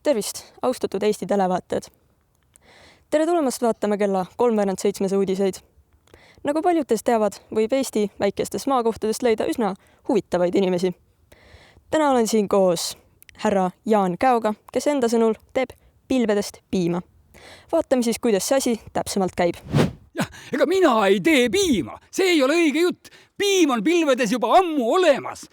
Tervist, austatud Eesti televaatajad! Tere tulemast vaatama kella 6:03 uudiseid. Nagu paljud teist teavad, võib Eesti väikestest maakohtadest leida üsna huvitavaid inimesi. Täna olen siin koos härra Jaan Käoga, kes enda sõnul teeb pilvedest piima. Vaatame siis, kuidas see asi täpsemalt käib. Jah, ega mina ei tee piima. See ei ole õige jutt. Piim on pilvedes juba ammu olemas.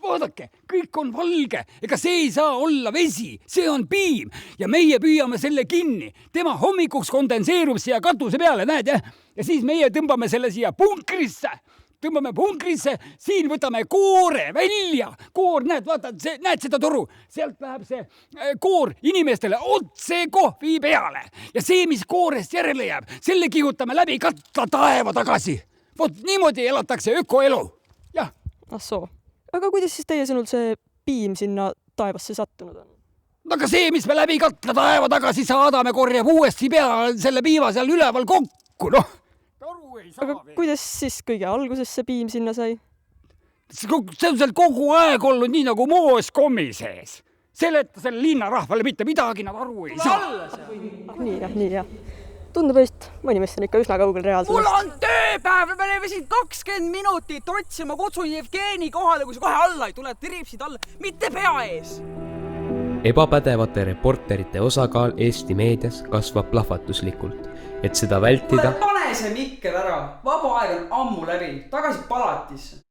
Vaadake, kõik on valge. Ega see ei saa olla vesi. See on piim. Ja meie püüame selle kinni. Tema hommikuks kondenseerub siia katuse peale, näed jah? Ja siis meie tõmbame selle siia punkrisse. Siin võtame koore välja. Koor, näed, vaata, näed seda toru. Sealt läheb see koor inimestele otse kohvi peale. Ja see, mis koorest järele jääb, selle kihutame läbi katla taeva tagasi. Vot niimoodi elatakse ökoelu. Jah. Soo. Aga kuidas siis teie sõnul see piim sinna taevasse sattunud on? Aga see, mis me läbi katla taeva tagasi saadame, korjab uuesti pea selle piiva seal üleval kokku, Aga kuidas siis kõige alguses see piim sinna sai? See on seal kogu aeg olnud nii nagu moos kommi sees. Seleta selle linnarahvale mitte midagi, nad aru ei saa. Nii jah. Tundub, et mõni meist on ikka üsna kaugel reaalsusest. Mul on tööpäev, me levisid 20 minutit otsi, ma kutsun Jevgeni kohale, kui sa kohe alla ei tule, tiripsid alla, mitte pea ees. Ebapädevate reporterite osakaal Eesti meedias kasvab plahvatuslikult. Et seda vältida... Pane see mikker ära, vaba aeg on ammu läbi, tagasi palatisse.